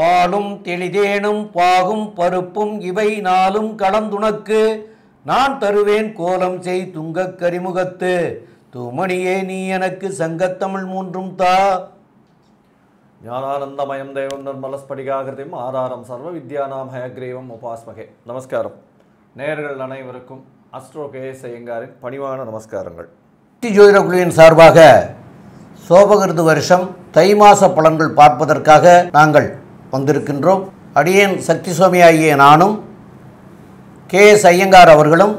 பாலும் தெளிதேனும் பாகும் பருப்பும் இவை நாளும் கலந்துனக்கு நான் தருவேன் கோலம் செய் துங்கக் கரிமுகத்து தூமணியே நீ எனக்கு சங்கத்தமிழ் மூன்றும் தா. ஞானானந்தமயம் தேவம் நிர்மலஸ்படிகாகிருதிம் ஆதாரம் சர்வ வித்யானாம் ஹயக்ரீவம் உபாஸ்மகே. நமஸ்காரம். நேயர்கள் அனைவருக்கும் அஸ்ட்ரோ கேஎஸ் ஐயங்காரின் பணிவான நமஸ்காரங்கள். ஜோதிட குழுவின் சார்பாக சோபகிருது வருஷம் தை மாச பலன்கள் பார்ப்பதற்காக நாங்கள் வந்திருக்கின்றோம். அடியேன் சக்தி சுவாமி ஆகிய நானும் கேஎஸ் ஐயங்கார் அவர்களும்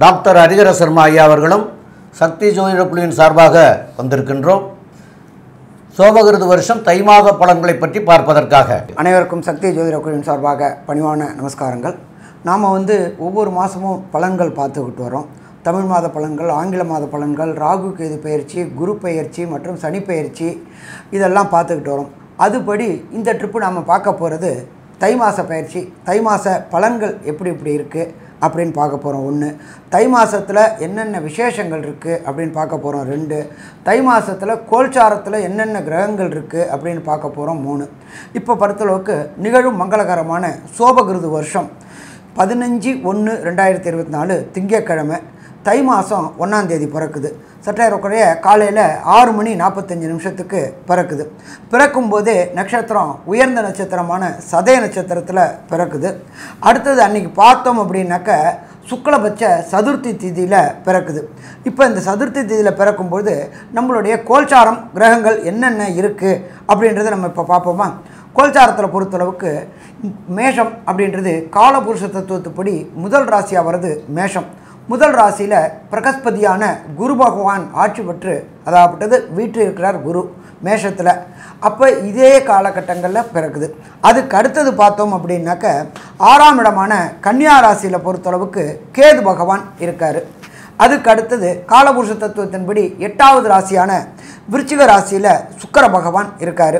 டாக்டர் ஹரிஹர சர்மா ஐயா அவர்களும் சக்தி ஜோதிட குழுவின் சார்பாக வந்திருக்கின்றோம். சோபகிருது வருஷம் தை மாத பலன்களை பற்றி பார்ப்பதற்காக அனைவருக்கும் சக்தி ஜோதிட குழுவின் சார்பாக பணிவான நமஸ்காரங்கள். நாம் ஒவ்வொரு மாதமும் பலன்கள் பார்த்துக்கிட்டு வரோம். தமிழ் மாத பலன்கள், ஆங்கில மாத பலன்கள், ராகு கேது பயிற்சி, குரு பயிற்சி மற்றும் சனி பயிற்சி இதெல்லாம் பார்த்துக்கிட்டு வரோம். அதுபடி இந்த ட்ரிப்பு நம்ம பார்க்க போகிறது தை மாத பயிற்சி. தை மாத பலன்கள் எப்படி இருக்குது அப்படின்னு பார்க்க போகிறோம். 1, தை மாதத்தில் என்னென்ன விசேஷங்கள் இருக்குது அப்படின்னு பார்க்க போகிறோம். 2, தை மாதத்தில் கோல்சாரத்தில் என்னென்ன கிரகங்கள் இருக்குது அப்படின்னு பார்க்க போகிறோம். 3, இப்போ பொறுத்தளவுக்கு நிகழும் மங்களகரமான சோபகிருது வருஷம் 15/1/2024 திங்கட்கிழமை தை மாதம் 1ஆம் தேதி பிறக்குது. சற்றேறக்குறைய காலையில் 6:45 பிறக்குது. பிறக்கும்போதே நட்சத்திரம் உயர்ந்த நட்சத்திரமான சதய நட்சத்திரத்தில் பிறக்குது. அடுத்தது அன்றைக்கி பார்த்தோம் அப்படின்னாக்க சுக்லபட்ச சதுர்த்தி திதியில் பிறக்குது. இப்போ இந்த சதுர்த்தி திதியில் பிறக்கும்போது நம்மளுடைய கோல்சாரம் கிரகங்கள் என்னென்ன இருக்குது அப்படின்றத நம்ம இப்போ பார்ப்போமா. கோல்சாரத்தில் பொறுத்தளவுக்கு மேஷம் அப்படின்றது காலபுருஷ தத்துவத்துப்படி முதல் ராசியாக வருது மேஷம். முதல் ராசியில் பிரகஸ்பதியான குரு பகவான் ஆட்சி பெற்று அதாவது வீட்டில் இருக்கிறார் குரு மேஷத்தில். அப்போ இதே காலகட்டங்களில் பிறக்குது. அதுக்கு அடுத்தது பார்த்தோம் அப்படின்னாக்க 6ஆம் இடமான கன்னியா ராசியில் பொறுத்தளவுக்கு கேது பகவான் இருக்கார். அதுக்கு அடுத்தது காலபுருஷ தத்துவத்தின்படி 8ஆவது ராசியான விருச்சிக ராசியில் சுக்கிர பகவான் இருக்கார்.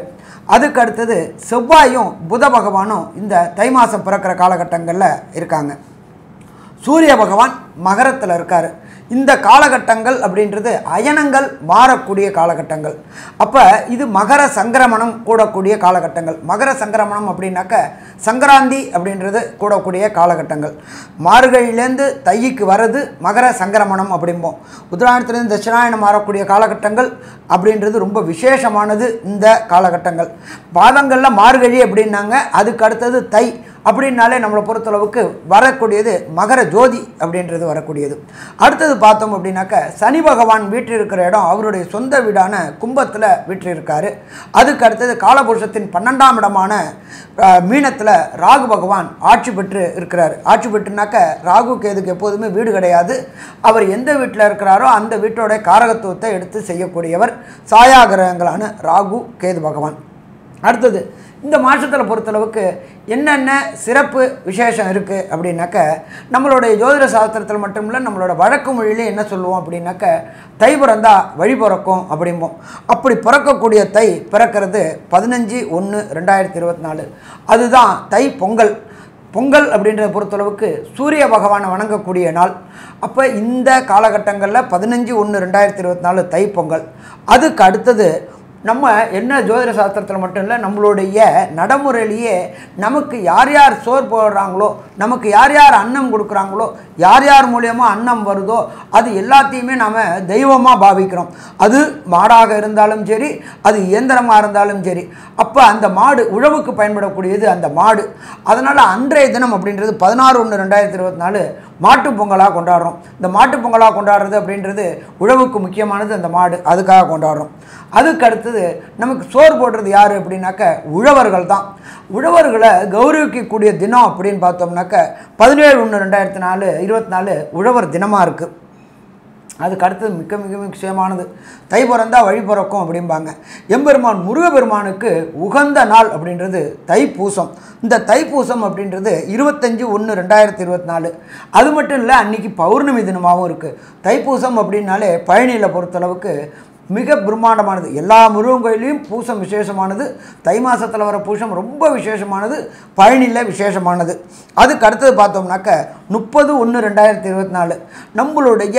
அதுக்கு அடுத்தது செவ்வாயும் புத பகவானும் இந்த தை மாதம் பிறக்கிற காலகட்டங்களில் இருக்காங்க. சூரிய பகவான் மகரத்தில் இருக்கார். இந்த காலகட்டங்கள் அப்படின்றது அயனங்கள் மாறக்கூடிய காலகட்டங்கள். அப்போ இது மகர சங்கிரமணம் கூடக்கூடிய காலகட்டங்கள். மகர சங்கிரமணம் அப்படின்னாக்க சங்கராந்தி அப்படின்றது கூடக்கூடிய காலகட்டங்கள். மார்கழியிலேருந்து தைக்கு வர்றது மகர சங்கிரமணம் அப்படிம்போம். உத்தராயணத்துலேருந்து தட்சிணாயணம் மாறக்கூடிய காலகட்டங்கள் அப்படின்றது ரொம்ப விசேஷமானது. இந்த காலகட்டங்கள் பாதங்களில் மார்கழி அப்படின்னாங்க. அதுக்கு அடுத்தது தை அப்படின்னாலே நம்மளை பொறுத்தளவுக்கு வரக்கூடியது மகர ஜோதி அப்படின்றது வரக்கூடியது. அடுத்தது பார்த்தோம் அப்படின்னாக்க சனி பகவான் வீட்டில் இருக்கிற இடம் அவருடைய சொந்த வீடான கும்பத்தில் வீட்டில் இருக்கார். அதுக்கு அடுத்தது காலபுருஷத்தின் 12ஆம் இடமான மீனத்தில் ராகு பகவான் ஆட்சி பெற்று இருக்கிறார். ஆட்சி பெற்றுனாக்க ராகு கேதுக்கு எப்போதுமே வீடு கிடையாது. அவர் எந்த வீட்டில் இருக்கிறாரோ அந்த வீட்டோட காரகத்துவத்தை எடுத்து செய்யக்கூடியவர் சாயா கிரகங்களான ராகு கேது பகவான். அடுத்தது இந்த மாதத்தில் பொறுத்தளவுக்கு என்னென்ன சிறப்பு விசேஷம் இருக்குது அப்படின்னாக்க நம்மளுடைய ஜோதிட சாஸ்திரத்தில் மட்டுமில்லை நம்மளோட வழக்கு மொழியிலே என்ன சொல்லுவோம் அப்படின்னாக்க தை பிறந்தா வழி பிறக்கும் அப்படிம்போம். அப்படி பிறக்கக்கூடிய தை பிறக்கிறது 15/1/2024. அதுதான் தை பொங்கல். பொங்கல் அப்படின்றத பொறுத்தளவுக்கு சூரிய பகவானை வணங்கக்கூடிய நாள். அப்போ இந்த காலகட்டங்களில் 15/1/2024 தை பொங்கல். அதுக்கு அடுத்தது நம்ம என்ன ஜோதிட சாஸ்திரத்தில் மட்டும் இல்லை நம்மளுடைய நடைமுறையிலேயே நமக்கு யார் யார் சோறு போடுறாங்களோ, நமக்கு யார் யார் அன்னம் கொடுக்குறாங்களோ, யார் யார் மூலியமாக அன்னம் வருதோ அது எல்லாத்தையுமே நாம் தெய்வமாக பாவிக்கிறோம். அது மாடாக இருந்தாலும் சரி, அது இயந்திரமாக இருந்தாலும் சரி. அப்போ அந்த மாடு உழவுக்கு பயன்படக்கூடியது அந்த மாடு. அதனால் அன்றைய தினம் அப்படின்றது 16/1/2024 மாட்டு பொங்கலாக கொண்டாடுறோம். இந்த மாட்டு பொங்கலாக கொண்டாடுறது அப்படின்றது உழவுக்கு முக்கியமானது அந்த மாடு, அதுக்காக கொண்டாடுறோம். அதுக்கு அடுத்தது நமக்கு சோறு போடுறது யார் அப்படின்னாக்க உழவர்கள் தான். உழவர்களை கௌரவிக்கக்கூடிய தினம் அப்படின்னு பார்த்தோம்னாக்க 17/1/2024 உழவர் தினமாக இருக்குது. அதுக்கு அடுத்தது மிக மிக முக்கியமானது தை பிறந்தா வழி பிறக்கும் அப்படிம்பாங்க. எம்பெருமான் முருகப்பெருமானுக்கு உகந்த நாள் அப்படின்றது தைப்பூசம். இந்த தைப்பூசம் அப்படின்றது 25/1/2024. அது மட்டும் இல்லை அன்றைக்கி பௌர்ணமி தினமாகவும் இருக்குது. தைப்பூசம் அப்படின்னாலே பழனியில் பொறுத்தளவுக்கு மிக பிரம்மாண்டமானது. எல்லா முருகன் கோயிலையும் பூசம் விசேஷமானது. தை மாதத்தில் வர பூசம் ரொம்ப விசேஷமானது. பழனியில் விசேஷமானது. அதுக்கு அடுத்தது பார்த்தோம்னாக்க 30/1/2024 நம்மளுடைய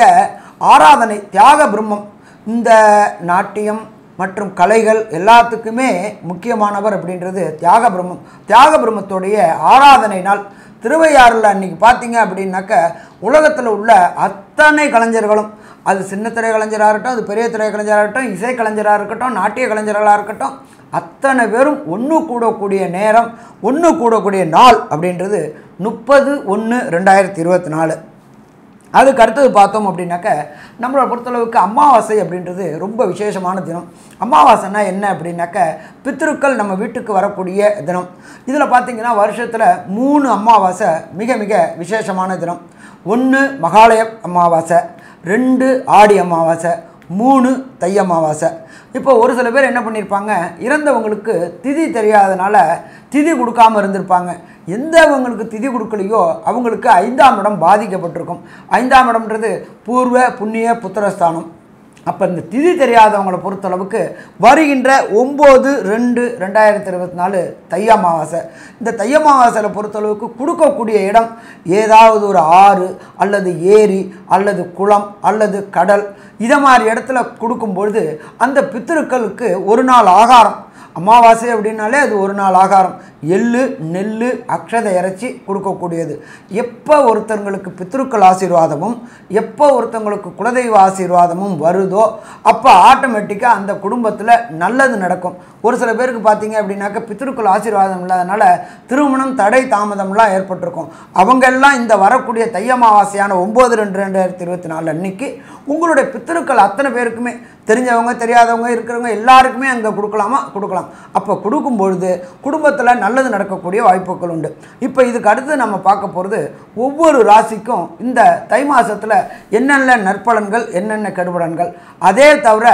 ஆராதனை தியாக பிரம்மம். இந்த நாட்டியம் மற்றும் கலைகள் எல்லாத்துக்குமே முக்கியமானவர் அப்படின்றது தியாகபிரம்மம். தியாகபிரம்மத்துடைய ஆராதனை நாள் திருவையாறில் அன்றைக்கி பார்த்தீங்க அப்படின்னாக்க உலகத்தில் உள்ள அத்தனை கலைஞர்களும், அது சின்ன திரை கலைஞராக இருக்கட்டும், அது பெரிய திரை கலைஞராக இருக்கட்டும், இசை கலைஞராக இருக்கட்டும், நாட்டிய கலைஞர்களாக இருக்கட்டும், அத்தனை பேரும் ஒன்று கூடக்கூடிய நேரம், ஒன்று கூடக்கூடிய நாள் அப்படின்றது 30/1/2024. அதுக்கு அடுத்தது பார்த்தோம் அப்படின்னாக்க நம்மளை பொறுத்தளவுக்கு அமாவாசை அப்படின்றது ரொம்ப விசேஷமான தினம். அமாவாசைன்னா என்ன அப்படின்னாக்க பித்ருக்கள் நம்ம வீட்டுக்கு வரக்கூடிய தினம். இதில் பார்த்திங்கன்னா வருஷத்தில் 3 அமாவாசை மிக மிக விசேஷமான தினம். 1 மகாலய அமாவாசை, 2 ஆடி அமாவாசை, 3 தை அமாவாசை. இப்போ ஒரு சில பேர் என்ன பண்ணியிருப்பாங்க, இறந்தவங்களுக்கு திதி தெரியாதனால திதி கொடுக்காமல் இருந்திருப்பாங்க. எந்தவங்களுக்கு திதி கொடுக்கலையோ அவங்களுக்கு 5ஆம் இடம் பாதிக்கப்பட்டிருக்கும். 5ஆம் இடம்ன்றது பூர்வ புண்ணிய புத்திரஸ்தானம். அப்போ இந்த திதி தெரியாதவங்களை பொறுத்தளவுக்கு வருகின்ற 9/2/2024 தை அமாவாசை. இந்த தை அமாவாசையில் பொறுத்தளவுக்கு கொடுக்கக்கூடிய இடம் ஏதாவது ஒரு ஆறு அல்லது ஏரி அல்லது குளம் அல்லது கடல், இதை மாதிரி இடத்துல கொடுக்கும்பொழுது அந்த பித்திருக்களுக்கு ஒரு நாள் ஆகாரம். அமாவாசை அப்படின்னாலே அது ஒரு நாள் ஆகாரம். எள்ளு, நெல், அக்ஷதை இறைச்சி கொடுக்கக்கூடியது. எப்போ ஒருத்தங்களுக்கு பித்ருக்கள் ஆசீர்வாதமும் எப்போ ஒருத்தங்களுக்கு குலதெய்வ ஆசீர்வாதமும் வருதோ அப்போ ஆட்டோமேட்டிக்காக அந்த குடும்பத்தில் நல்லது நடக்கும். ஒரு சில பேருக்கு பார்த்தீங்க அப்படின்னாக்க பித்ருக்கள் ஆசீர்வாதம் இல்லாதனால திருமணம் தடை தாமதம்லாம் ஏற்பட்டிருக்கும். அவங்கெல்லாம் இந்த வரக்கூடிய தை அமாவாசையான 9/2/2024 அன்னைக்கு உங்களுடைய பித்ருக்கள் அத்தனை பேருக்குமே, தெரிஞ்சவங்க தெரியாதவங்க இருக்கிறவங்க எல்லாருக்குமே அங்கே கொடுக்கலாமா? கொடுக்கலாம். அப்போ கொடுக்கும்பொழுது குடும்பத்தில் நல்லது நடக்கக்கூடிய வாய்ப்புகள் உண்டு. இப்போ இதுக்கு அடுத்து நம்ம பார்க்க போகிறது ஒவ்வொரு ராசிக்கும் இந்த தை மாதத்தில் என்னென்ன நற்பலன்கள், என்னென்ன கெடுபலன்கள், அதே தவிர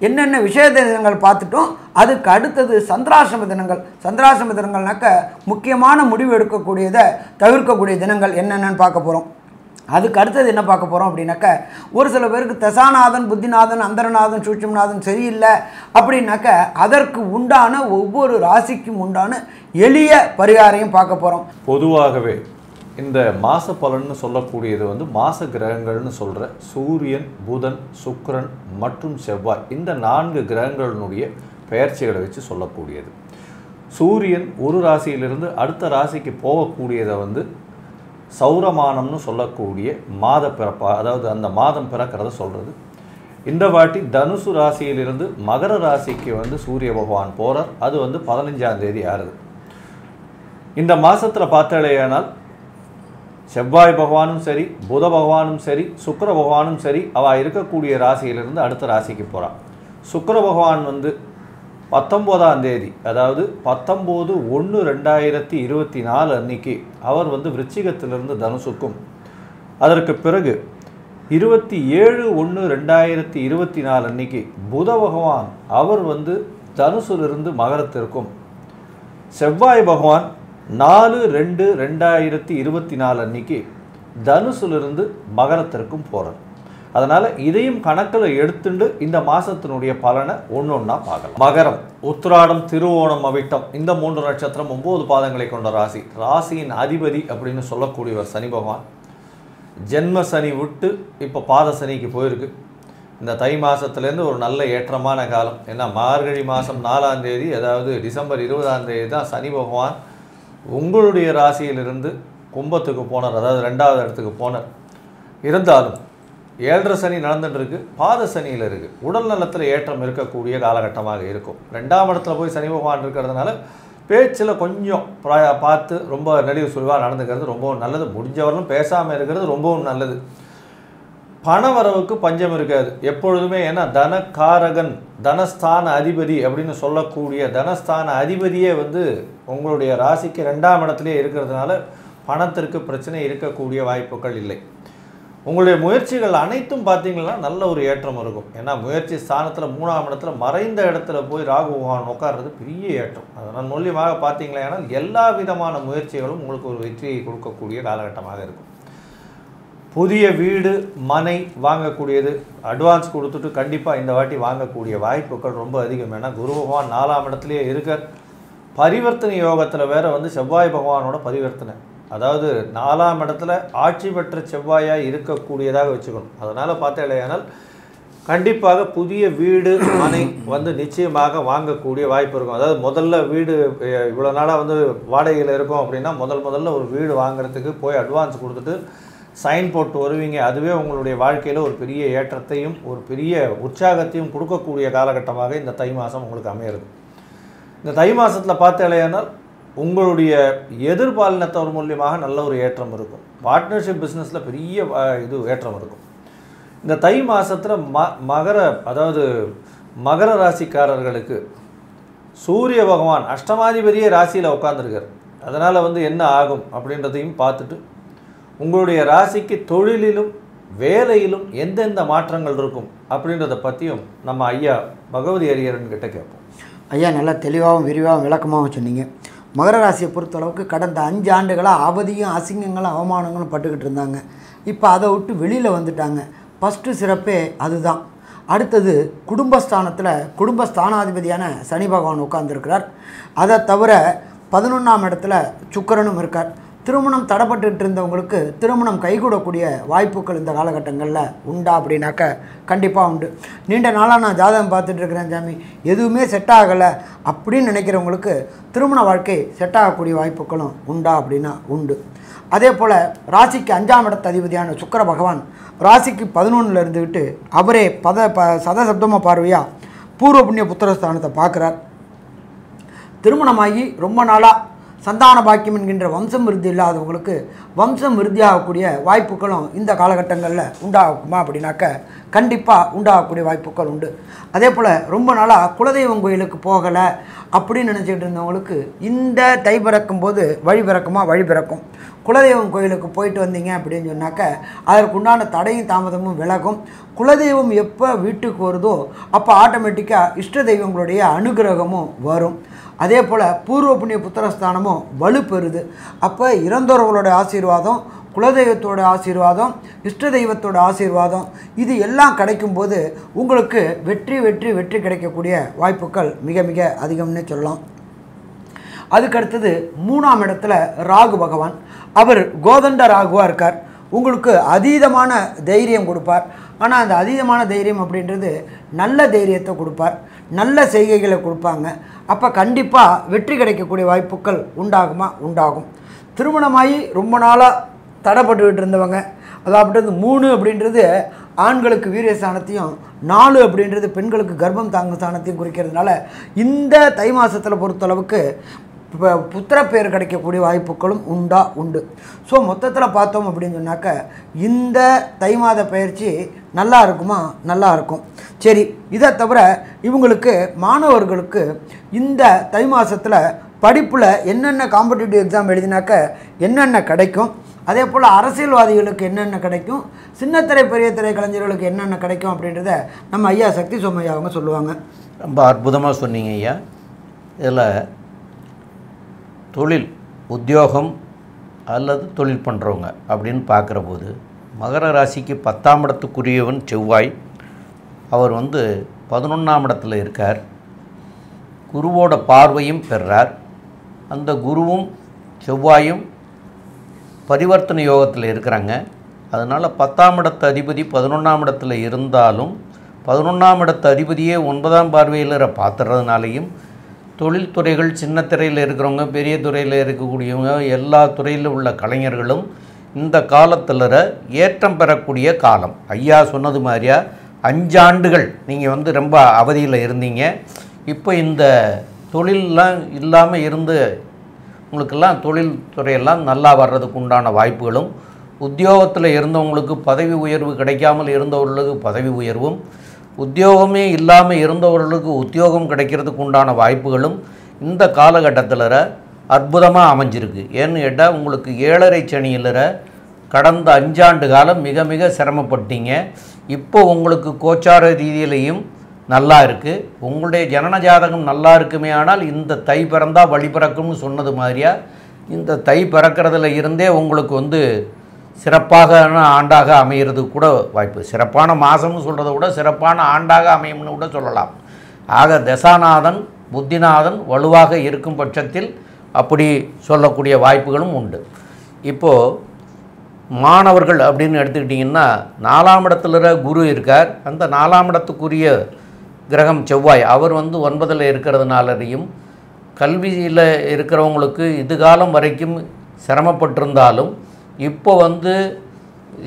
என்னென்ன விசேஷ தினங்கள் பார்த்துட்டோம். அதுக்கு அடுத்தது சந்திராசிரம தினங்கள். சந்திராசிரம தினங்கள்னாக்க முக்கியமான முடிவு எடுக்கக்கூடியதை தவிர்க்கக்கூடிய தினங்கள் என்னென்னு பார்க்க போகிறோம். அதுக்கு அடுத்தது என்ன பார்க்க போகிறோம் அப்படின்னாக்க ஒரு சில பேருக்கு தசாநாதன், புத்திநாதன், அந்தரநாதன், சூட்சுமநாதன் சரியில்லை அப்படின்னாக்க அதற்கு உண்டான ஒவ்வொரு ராசிக்கும் உண்டான எளிய பரிகாரையும் பார்க்க போகிறோம். பொதுவாகவே இந்த மாச பலன்னு சொல்லக்கூடியது வந்து மாச கிரகங்கள்னு சொல்கிற சூரியன், புதன், சுக்கிரன் மற்றும் செவ்வாய், இந்த 4 கிரகங்களினுடைய பெயர்ச்சிகளை வச்சு சொல்லக்கூடியது. சூரியன் ஒரு ராசியிலிருந்து அடுத்த ராசிக்கு போகக்கூடியதை வந்து சௌரமானம்னு சொல்லக்கூடிய மாத பிறப்பா, அதாவது அந்த மாதம் பிறக்கிறத சொல்கிறது. இந்த வாட்டி தனுசு ராசியிலிருந்து மகர ராசிக்கு வந்து சூரிய பகவான் போகிறார். அது வந்து 15ஆம் தேதி ஆறுது. இந்த மாதத்தில் பார்த்தாலேயானால் செவ்வாய் பகவானும் சரி, புத பகவானும் சரி, சுக்கிர பகவானும் சரி, அவள் இருக்கக்கூடிய ராசியிலிருந்து அடுத்த ராசிக்கு போகிறான். சுக்கிர பகவான் வந்து 19ஆம் தேதி, அதாவது 19/1/2024 அன்னைக்கு அவர் வந்து விருச்சிகத்திலிருந்து தனுசுக்கும், அதற்கு பிறகு 27/1/2024 அன்னைக்கு புத பகவான் அவர் வந்து தனுசிலிருந்து மகரத்திற்கும், செவ்வாய் பகவான் 4/2/2024 அன்னைக்கு தனுசிலிருந்து மகரத்திற்கும் போகிறார். அதனால் இதையும் கணக்கில் எடுத்துட்டு இந்த மாதத்தினுடைய பலனை ஒன்றா பார்க்கலாம். மகரம், உத்திராடம், திருவோணம், அவிட்டம், இந்த 3 நட்சத்திரம் 9 பாதங்களை கொண்ட ராசி. ராசியின் அதிபதி அப்படின்னு சொல்லக்கூடியவர் சனி பகவான். ஜென்ம சனி விட்டு இப்போ பாத சனிக்கு போயிருக்கு. இந்த தை மாதத்துலேருந்து ஒரு நல்ல ஏற்றமான காலம். ஏன்னா மார்கழி மாதம் 4ஆம் தேதி, அதாவது டிசம்பர் 20ஆம் தேதி தான் சனி பகவான் உங்களுடைய ராசியிலிருந்து கும்பத்துக்கு போனார், அதாவது 2வது இடத்துக்கு போனார். இருந்தாலும் 7.5 சனி நடந்துட்டுருக்கு, பாத சனியில் இருக்குது. உடல் நலத்தில் ஏற்றம் இருக்கக்கூடிய காலகட்டமாக இருக்கும். 2ஆம் இடத்துல போய் சனி பகவான் இருக்கிறதுனால பேச்சில் கொஞ்சம் பார்த்து ரொம்ப நெளிவு சுழிவாக நடந்துக்கிறது ரொம்பவும் நல்லது. முடிஞ்சவர்களும் பேசாமல் இருக்கிறது ரொம்பவும் நல்லது. பண வரவுக்கு பஞ்சம் இருக்காது எப்பொழுதுமே. ஏன்னா தனக்காரகன், தனஸ்தான அதிபதி அப்படின்னு சொல்லக்கூடிய தனஸ்தான அதிபதியே வந்து உங்களுடைய ராசிக்கு 2ஆம் இடத்துலேயே இருக்கிறதுனால பணத்திற்கு பிரச்சனை இருக்கக்கூடிய வாய்ப்புகள் இல்லை. உங்களுடைய முயற்சிகள் அனைத்தும் பார்த்தீங்கன்னா நல்ல ஒரு ஏற்றம் இருக்கும். ஏன்னா முயற்சி ஸ்தானத்தில் 3ஆம் இடத்துல மறைந்த இடத்துல போய் ராகு பகவான் உட்கார்றது பெரிய ஏற்றம். அதனால் மூலியமாக பார்த்தீங்களா ஏன்னா எல்லா விதமான முயற்சிகளும் உங்களுக்கு ஒரு வெற்றியை கொடுக்கக்கூடிய காலகட்டமாக இருக்கும். புதிய வீடு, மனை வாங்கக்கூடியது அட்வான்ஸ் கொடுத்துட்டு கண்டிப்பாக இந்த வாட்டி வாங்கக்கூடிய வாய்ப்புகள் ரொம்ப அதிகம். ஏன்னா குரு பகவான் 4ஆம் இடத்துலையே இருக்கார். பரிவர்த்தனை யோகத்தில் வேற வந்து செவ்வாய் பகவானோட பரிவர்த்தனை, அதாவது 4ஆம் இடத்துல ஆட்சி பெற்ற செவ்வாயாக இருக்கக்கூடியதாக வச்சுக்கணும். அதனால் பார்த்தேனால் கண்டிப்பாக புதிய வீடு மனை வந்து நிச்சயமாக வாங்கக்கூடிய வாய்ப்பு இருக்கும். அதாவது முதல்ல வீடு இவ்வளோ நாளாக வந்து வாடகையில் இருக்கும் அப்படின்னா முதல்ல ஒரு வீடு வாங்குறதுக்கு போய் அட்வான்ஸ் கொடுத்துட்டு சைன் போட்டு வருவீங்க. அதுவே உங்களுடைய வாழ்க்கையில் ஒரு பெரிய ஏற்றத்தையும் ஒரு பெரிய உற்சாகத்தையும் கொடுக்கக்கூடிய காலகட்டமாக இந்த தை மாதம் உங்களுக்கு அமையிறது. இந்த தை மாதத்தில் பார்த்தாலேயானால் உங்களுடைய எதிர்பாலினத்தவர் மூலியமாக நல்ல ஒரு ஏற்றம் இருக்கும். பார்ட்னர்ஷிப் பிஸ்னஸில் பெரிய இது ஏற்றம் இருக்கும். இந்த தை மாதத்தில் மகர ராசிக்காரர்களுக்கு சூரிய பகவான் அஷ்டமாதிபதியே ராசியில் உட்காந்துருக்கார். அதனால் வந்து என்ன ஆகும் அப்படின்றதையும் பார்த்துட்டு உங்களுடைய ராசிக்கு தொழிலிலும் வேலையிலும் எந்தெந்த மாற்றங்கள் இருக்கும் அப்படின்றத பற்றியும் நம்ம ஐயா பகவதி ஹரியரன்கிட்ட கேட்போம். ஐயா நல்லா தெளிவாகவும் விரிவாகவும் விளக்கமாகவும் சொன்னீங்க. மகர ராசியை பொறுத்தளவுக்கு கடந்த 5 ஆண்டுகளாக அவதியும் அசிங்கங்களும் அவமானங்களும் பட்டுக்கிட்டு இருந்தாங்க. இப்போ அதை விட்டு வெளியில் வந்துட்டாங்க. ஃபஸ்ட்டு சிறப்பே அதுதான். அடுத்தது குடும்பஸ்தானத்தில் குடும்பஸ்தானாதிபதியான சனி பகவான் உட்கார்ந்துருக்கிறார். அதை தவிர 11ஆம் இடத்துல சுக்கிரனும் இருக்கார். திருமணம் தடைப்பட்டுக்கிட்டு இருந்தவங்களுக்கு திருமணம் கைகூடக்கூடிய வாய்ப்புகள் இந்த காலகட்டங்களில் உண்டா அப்படின்னாக்க கண்டிப்பாக உண்டு. நீண்ட நாளாக நான் ஜாதகம் பார்த்துட்டு இருக்கிறேன் சாமி, எதுவுமே செட் ஆகலை அப்படின்னு நினைக்கிறவங்களுக்கு திருமண வாழ்க்கை செட் ஆகக்கூடிய வாய்ப்புகளும் உண்டா அப்படின்னா உண்டு. அதே போல் ராசிக்கு 5ஆம் இடத்து அதிபதியான சுக்கிர பகவான் ராசிக்கு 11ல் இருந்துக்கிட்டு அவரே சதசப்தமாக பார்வையாக பூர்வ புண்ணிய புத்திரஸ்தானத்தை பார்க்குறார். திருமணமாகி ரொம்ப நாளாக சந்தான பாக்கியம் என்கின்ற வம்சம் விருத்தி இல்லாதவங்களுக்கு வம்சம் விருத்தியாகக்கூடிய வாய்ப்புகளும் இந்த காலகட்டங்களில் உண்டாகுமா அப்படின்னாக்க கண்டிப்பாக உண்டாகக்கூடிய வாய்ப்புகள் உண்டு. அதே போல் ரொம்ப நாளாக குலதெய்வம் கோயிலுக்கு போகலை அப்படின்னு நினச்சிக்கிட்டு இருந்தவங்களுக்கு இந்த தை பிறக்கும் போது வழி பிறக்கும். குலதெய்வம் கோயிலுக்கு போயிட்டு வந்தீங்க அப்படின்னு சொன்னாக்க அதற்கு உண்டான தடையும் தாமதமும் விலகும். குலதெய்வம் எப்போ வீட்டுக்கு வருதோ அப்போ ஆட்டோமேட்டிக்காக இஷ்ட தெய்வங்களுடைய அனுகிரகமும் வரும். அதே போல் பூர்வ புண்ணிய புத்திரஸ்தானமும் வலுப்பெறுது. அப்போ இறந்தவர்களோட ஆசீர்வாதம், குலதெய்வத்தோட ஆசீர்வாதம், இஷ்ட தெய்வத்தோட ஆசீர்வாதம் இது எல்லாம் கிடைக்கும்போது உங்களுக்கு வெற்றி கிடைக்கக்கூடிய வாய்ப்புகள் மிக மிக அதிகம்னே சொல்லலாம். அதுக்கடுத்தது 3ஆம் இடத்துல ராகு பகவான், அவர் கோதண்ட ராகுவாக இருக்கார். உங்களுக்கு அதீதமான தைரியம் கொடுப்பார். ஆனால் அந்த அதீதமான தைரியம் அப்படின்றது நல்ல தைரியத்தை கொடுப்பார், நல்ல செய்கைகளை கொடுப்பாங்க. அப்போ கண்டிப்பாக வெற்றி கிடைக்கக்கூடிய வாய்ப்புகள் உண்டாகும். திருமணமாகி ரொம்ப நாளாக தடைப்பட்டுக்கிட்டு இருந்தவங்க, அதாவது 3 அப்படின்றது ஆண்களுக்கு வீரிய ஸ்தானத்தையும் 4 அப்படின்றது பெண்களுக்கு கர்ப்பம் தாங்கும் ஸ்தானத்தையும் குறிக்கிறதுனால இந்த தை மாதத்தில் பொறுத்தளவுக்கு இப்போ புத்திர பேர் கிடைக்கக்கூடிய வாய்ப்புகளும் உண்டு. ஸோ மொத்தத்தில் பார்த்தோம் அப்படின்னு சொன்னாக்க இந்த தை மாத பயிற்சி நல்லா இருக்கும். சரி, இதை தவிர இவங்களுக்கு மாணவர்களுக்கு இந்த தை மாதத்தில் படிப்பில் என்னென்ன காம்படிட்டிவ் எக்ஸாம் எழுதினாக்க என்னென்ன கிடைக்கும், அதே போல் அரசியல்வாதிகளுக்கு என்னென்ன கிடைக்கும், சின்னத்திரை பெரிய திரை கலைஞர்களுக்கு என்னென்ன கிடைக்கும் அப்படின்றத நம்ம ஐயா சக்தி சோமையா அவங்க சொல்லுவாங்க. ரொம்ப அற்புதமாக சொன்னீங்க ஐயா. இதில் தொழில் உத்தியோகம் அல்லது தொழில் பண்ணுறவங்க அப்படின்னு பார்க்குற போது மகர ராசிக்கு 10ஆம் இடத்துக்குரியவன் செவ்வாய். அவர் 11ஆம் இடத்துல இருக்கார். குருவோட பார்வையும் பெறார். அந்த குருவும் செவ்வாயும் பரிவர்த்தனை யோகத்தில் இருக்கிறாங்க. அதனால் 10ஆம் இடத்து அதிபதி 11ஆம் இடத்துல இருந்தாலும் 11ஆம் இடத்து அதிபதியே 9ஆம் பார்வையில் பார்த்துறதுனாலையும் தொழில்துறைகள் சின்ன திரையில் இருக்கிறவங்க, பெரிய துறையில் இருக்கக்கூடியவங்க, எல்லா துறையில் உள்ள கலைஞர்களும் இந்த காலத்தில் ஏற்றம் பெறக்கூடிய காலம். ஐயா சொன்னது மாதிரியா 5 ஆண்டுகள் நீங்கள் ரொம்ப அவதியில் இருந்தீங்க. இப்போ இந்த தொழிலெலாம் இல்லாமல் இருந்து உங்களுக்கெல்லாம் தொழில் துறையெல்லாம் நல்லா வர்றதுக்கு உண்டான வாய்ப்புகளும், உத்தியோகத்தில் இருந்தவங்களுக்கு பதவி உயர்வு கிடைக்காமல் இருந்தவர்களுக்கு பதவி உயர்வும், உத்தியோகமே இல்லாமல் இருந்தவர்களுக்கு உத்தியோகம் கிடைக்கிறதுக்கு உண்டான வாய்ப்புகளும் இந்த காலகட்டத்தில் அற்புதமாக அமைஞ்சிருக்கு. ஏன்னு கேட்டால் உங்களுக்கு 7.5 சனியில் கடந்த 5 ஆண்டு காலம் மிக மிக சிரமப்பட்டீங்க. இப்போ உங்களுக்கு கோச்சார ரீதியிலையும் நல்லா இருக்குது. உங்களுடைய ஜனன ஜாதகம் நல்லா இருக்குமே. ஆனால் இந்த தை பிறந்தால் வழி பிறக்கும்னு சொன்னது மாதிரியா இந்த தை பிறக்கிறதுல இருந்தே உங்களுக்கு சிறப்பாக ஆண்டாக அமையிறதுக்கு கூட வாய்ப்பு. சிறப்பான மாதம்னு சொல்கிறத விட சிறப்பான ஆண்டாக அமையும்னு கூட சொல்லலாம். ஆக தசாநாதன் புத்திநாதன் வலுவாக இருக்கும் பட்சத்தில் அப்படி சொல்லக்கூடிய வாய்ப்புகளும் உண்டு. இப்போது மாணவர்கள் அப்படின்னு எடுத்துக்கிட்டிங்கன்னா 4ஆம் இடத்துல குரு இருக்கார். அந்த 4ஆம் இடத்துக்குரிய கிரகம் செவ்வாய், அவர் வந்து 9ல் இருக்கிறதுனாலையும் கல்வியில் இருக்கிறவங்களுக்கு இதுகாலம் வரைக்கும் சிரமப்பட்டிருந்தாலும் இப்போ வந்து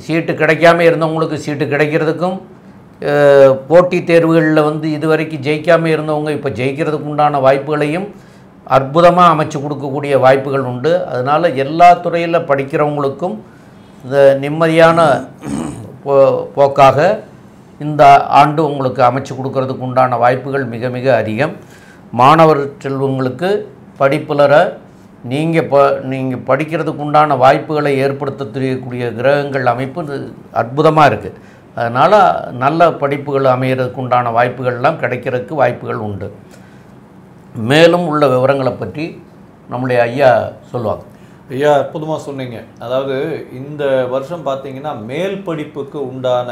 சீட்டு கிடைக்காம இருந்தவங்களுக்கு சீட்டு கிடைக்கிறதுக்கும், போட்டித் தேர்வுகளில் வந்து இதுவரைக்கும் ஜெயிக்காமல் இருந்தவங்க இப்போ ஜெயிக்கிறதுக்கு உண்டான வாய்ப்புகளையும் அற்புதமாக அமைச்சு கொடுக்கக்கூடிய வாய்ப்புகள் உண்டு. அதனால் எல்லா துறையில் படிக்கிறவங்களுக்கும் இந்த நிம்மதியான போக்காக இந்த ஆண்டு உங்களுக்கு அமைச்சு கொடுக்கறதுக்கு உண்டான வாய்ப்புகள் மிக மிக அதிகம். மாணவர் செல்வங்களுக்கு படிப்புலர நீங்கள் படிக்கிறதுக்கு உண்டான வாய்ப்புகளை ஏற்படுத்த தெரியக்கூடிய கிரகங்கள் அமைப்பு அற்புதமாக இருக்குது. அதனால் நல்ல படிப்புகள் அமைகிறதுக்கு உண்டான வாய்ப்புகள்லாம் கிடைக்கிறதுக்கு வாய்ப்புகள் உண்டு. மேலும் உள்ள விவரங்களை பற்றி நம்முடைய ஐயா சொல்லுவாங்க. ஐயா, அற்புதமாக சொன்னீங்க. அதாவது இந்த வருஷம் பார்த்தீங்கன்னா மேல் படிப்புக்கு உண்டான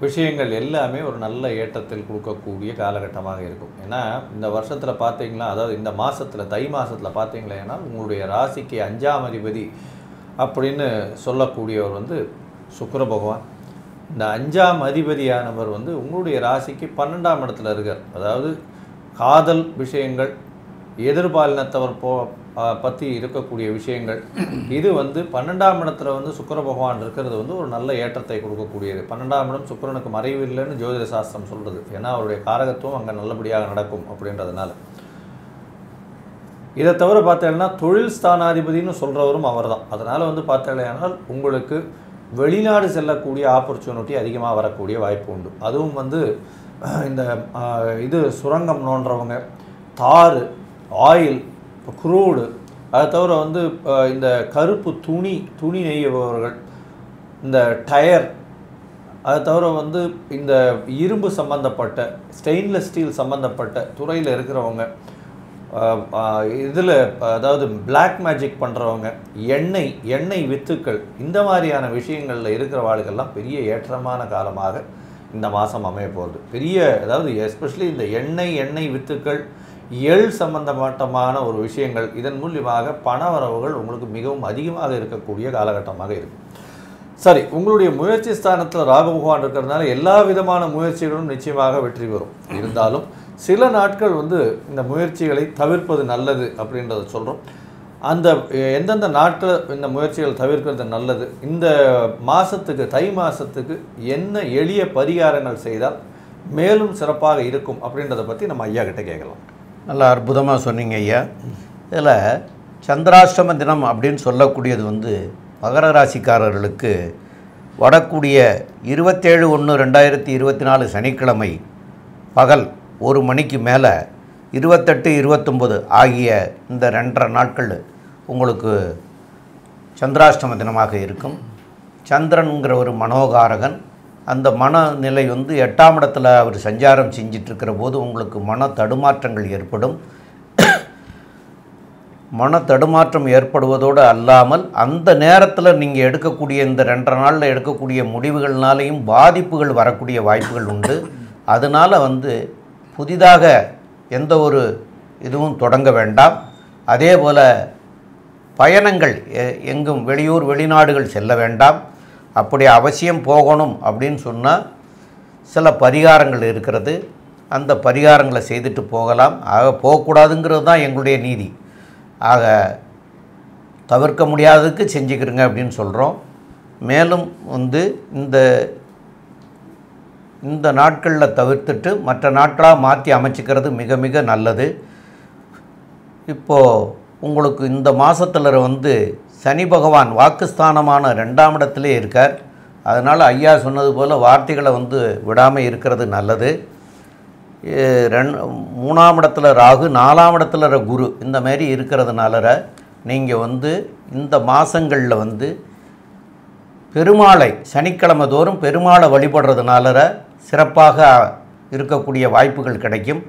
விஷயங்கள் எல்லாமே ஒரு நல்ல ஏற்றத்தில் கொடுக்கக்கூடிய காலகட்டமாக இருக்கும். ஏன்னா இந்த வருஷத்தில் பார்த்தீங்கன்னா, அதாவது இந்த மாதத்தில் தை மாதத்தில் பார்த்தீங்களேன்னா உங்களுடைய ராசிக்கு 5ஆம் அதிபதி அப்படின்னு சொல்லக்கூடியவர் வந்து சுக்கிர பகவான். இந்த 5ஆம் அதிபதியானவர் வந்து உங்களுடைய ராசிக்கு 12ஆம் இடத்துல இருக்கார். அதாவது காதல் விஷயங்கள், எதிர்பாலினத்தவர் பற்றி இருக்கக்கூடிய விஷயங்கள், இது வந்து 12ஆம் இடத்துல வந்து சுக்கிர பகவான் இருக்கிறது வந்து ஒரு நல்ல ஏற்றத்தை கொடுக்கக்கூடியது. 12ஆம் இடம் சுக்கிரனுக்கு மறைவு இல்லைன்னு ஜோதிட சாஸ்திரம் சொல்கிறது. ஏன்னா அவருடைய காரகத்துவம் அங்கே நல்லபடியாக நடக்கும் அப்படின்றதுனால. இதை தவிர பார்த்தீங்கன்னா தொழில் ஸ்தானாதிபதினு சொல்கிறவரும் அவர் தான். அதனால் வந்து பார்த்தீங்கன்னா உங்களுக்கு வெளிநாடு செல்லக்கூடிய ஆப்பர்ச்சுனிட்டி அதிகமாக வரக்கூடிய வாய்ப்பு உண்டு. அதுவும் வந்து இந்த சுரங்கம் நோன்றவங்க, தார், ஆயில், குரூடு, அதை தவிர வந்து இந்த கருப்பு துணி நெய்யவர்கள், இந்த டயர், அதை தவிர வந்து இந்த இரும்பு சம்பந்தப்பட்ட ஸ்டெயின்லெஸ் ஸ்டீல் சம்பந்தப்பட்ட துறையில் இருக்கிறவங்க, இதில் அதாவது பிளாக் மேஜிக் பண்ணுறவங்க, எண்ணெய் வித்துக்கள், இந்த மாதிரியான விஷயங்களில் இருக்கிறவாளுக்கெல்லாம் பெரிய ஏற்றமான காலமாக இந்த மாதம் அமைய போகுது. அதாவது எஸ்பெஷலி இந்த எண்ணெய் வித்துக்கள், சம்பந்தமான ஒரு விஷயங்கள், இதன் மூலியமாக பண வரவுகள் உங்களுக்கு மிகவும் அதிகமாக இருக்கக்கூடிய காலகட்டமாக இருக்குது. சரி, உங்களுடைய முயற்சி ஸ்தானத்தில் ராகு பகவான் இருக்கிறதுனால எல்லா விதமான முயற்சிகளும் நிச்சயமாக வெற்றி பெறும். இருந்தாலும் சில நாட்கள் வந்து இந்த முயற்சிகளை தவிர்ப்பது நல்லது அப்படின்றத சொல்கிறோம். அந்த எந்தெந்த நாட்கள் இந்த முயற்சிகள் தவிர்க்கிறது நல்லது, இந்த மாதத்துக்கு தை மாதத்துக்கு என்ன எளிய பரிகாரங்கள் செய்தால் மேலும் சிறப்பாக இருக்கும் அப்படின்றத பற்றி நம்ம ஐயா கிட்ட கேட்கலாம். நல்லா அற்புதமாக சொன்னீங்க ஐயா. இதில் சந்திராஷ்டம தினம் அப்படின்னு சொல்லக்கூடியது வந்து மகர ராசிக்காரர்களுக்கு வரக்கூடிய 27/1/2024 சனிக்கிழமை பகல் 1 மணிக்கு மேலே 28, 29 ஆகிய இந்த 2.5 நாட்கள் உங்களுக்கு சந்திராஷ்டம தினமாக இருக்கும். சந்திரனுங்கிற ஒரு மனோகாரகன், அந்த மனநிலை வந்து 8ஆம் இடத்துல அவர் சஞ்சாரம் செஞ்சிட்ருக்கிற போது உங்களுக்கு மன தடுமாற்றங்கள் ஏற்படும். மன தடுமாற்றம் ஏற்படுவதோடு அல்லாமல் அந்த நேரத்தில் நீங்கள் எடுக்கக்கூடிய இந்த 2.5 நாளில் எடுக்கக்கூடிய முடிவுகள்னாலேயும் பாதிப்புகள் வரக்கூடிய வாய்ப்புகள் உண்டு. அதனால் வந்து புதிதாக எந்த ஒரு இதுவும் தொடங்க வேண்டாம். அதே போல் பயணங்கள் எங்கும் வெளியூர் வெளிநாடுகள் செல்ல வேண்டாம். அப்படி அவசியம் போகணும் அப்படின்னு சொன்னால் சில பரிகாரங்கள் இருக்கிறது, அந்த பரிகாரங்களை செய்துட்டு போகலாம். ஆக போகக்கூடாதுங்கிறது தான் எங்களுடைய நீதி. ஆக தவிர்க்க முடியாததுக்கு செஞ்சுக்கிறங்க அப்படின்னு சொல்கிறோம். மேலும் வந்து இந்த நாட்களில் தவிர்த்துட்டு மற்ற நாட்களாக மாற்றி அமைச்சிக்கிறது மிக மிக நல்லது. இப்போது உங்களுக்கு இந்த மாதத்தில் வந்து சனி பகவான் வாக்குஸ்தானமான 2ஆம் இடத்திலே இருக்கார். அதனால் ஐயா சொன்னது போல் வார்த்தைகளை வந்து விடாமல் இருக்கிறது நல்லது. 3ஆம் இடத்துல ராகு, 4ஆம் இடத்துல குரு, இந்த மாதிரி இருக்கிறதுனால நீங்கள் வந்து இந்த மாதங்களில் வந்து பெருமாளை சனிக்கிழமை தோறும் பெருமாளை வழிபடுறதுனால சிறப்பாக இருக்கக்கூடிய வாய்ப்புகள் கிடைக்கும்.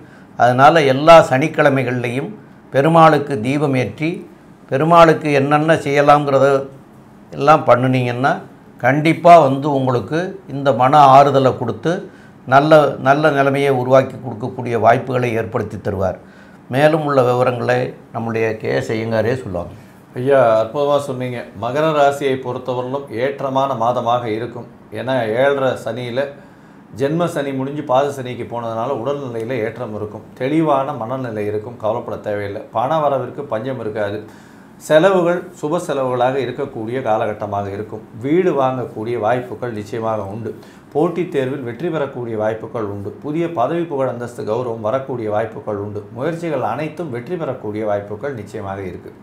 அதனால் எல்லா சனிக்கிழமைகள்லேயும் பெருமாளுக்கு தீபம் ஏற்றி பெருமாளுக்கு என்னென்ன செய்யலாம்ங்கிறத எல்லாம் பண்ணினீங்கன்னா கண்டிப்பாக வந்து உங்களுக்கு இந்த மன ஆறுதலை கொடுத்து நல்ல நிலைமையை உருவாக்கி கொடுக்கக்கூடிய வாய்ப்புகளை ஏற்படுத்தி தருவார். மேலும் உள்ள விவரங்களை நம்முடைய கே.எஸ். ஐயங்காரே சொல்லுவாங்க. ஐயா, அற்புதமாக சொன்னீங்க. மகர ராசியை பொறுத்தவரையிலும் ஏற்றமான மாதமாக இருக்கும். ஏன்னா 7.5 சனியில் ஜென்ம சனி முடிஞ்சு பாத சனிக்கு போனதுனால உடல்நிலையில் ஏற்றம் இருக்கும், தெளிவான மனநிலை இருக்கும், கவலைப்பட தேவையில்லை. பண வரவிற்கு பஞ்சம் இருக்காது. செலவுகள் சுப செலவுகளாக இருக்கக்கூடிய காலகட்டமாக இருக்கும். வீடு வாங்கக்கூடிய வாய்ப்புகள் நிச்சயமாக உண்டு. போட்டித் தேர்வில் வெற்றி பெறக்கூடிய வாய்ப்புகள் உண்டு. புதிய பதவி புகழ் அந்தஸ்து கௌரவம் வரக்கூடிய வாய்ப்புகள் உண்டு. முயற்சிகள் அனைத்தும் வெற்றி பெறக்கூடிய வாய்ப்புகள் நிச்சயமாக இருக்குது.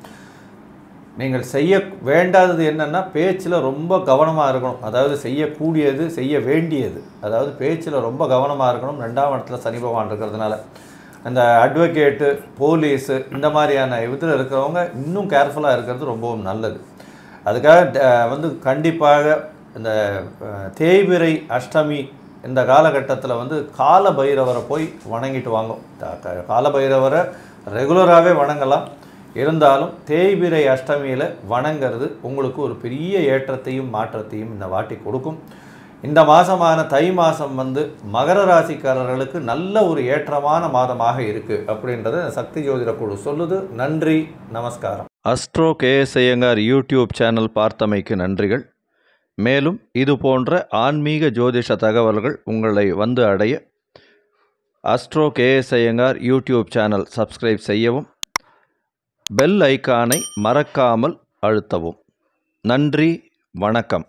நீங்கள் செய்ய வேண்டாதது என்னென்னா பேச்சில் ரொம்ப கவனமாக இருக்கணும். அதாவது செய்யக்கூடியது செய்ய வேண்டியது, அதாவது பேச்சில் ரொம்ப கவனமாக இருக்கணும். 2ஆம் இடத்துல சனி பகவான் இருக்கிறதுனால அந்த அட்வொகேட்டு, போலீஸு இந்த மாதிரியான இதில் இருக்கிறவங்க இன்னும் கேர்ஃபுல்லாக இருக்கிறது ரொம்பவும் நல்லது. அதுக்காக கண்டிப்பாக இந்த தேய்பிறை அஷ்டமி இந்த காலகட்டத்தில் கால பைரவரை போய் வணங்கிட்டு வாங்க. கால பைரவரை ரெகுலராகவே வணங்கலாம். இருந்தாலும் தேய்பிறை அஷ்டமியில் வணங்கிறது உங்களுக்கு ஒரு பெரிய ஏற்றத்தையும் மாற்றத்தையும் இந்த வாட்டி கொடுக்கும். இந்த மாதமான தை மாதம் மகர ராசிக்காரர்களுக்கு நல்ல ஒரு ஏற்றமான மாதமாக இருக்குது அப்படின்றத சக்தி ஜோதிட குழு சொல்லுது. நன்றி, நமஸ்காரம். Astro KS Iyengar YouTube channel பார்த்தமைக்கு நன்றிகள். மேலும் இது போன்ற ஆன்மீக ஜோதிஷ தகவல்கள் உங்களை அடைய Astro KS Iyengar YouTube channel subscribe செய்யவும், பெல் ஐக்கானை மறக்காமல் அழுத்தவும். நன்றி, வணக்கம்.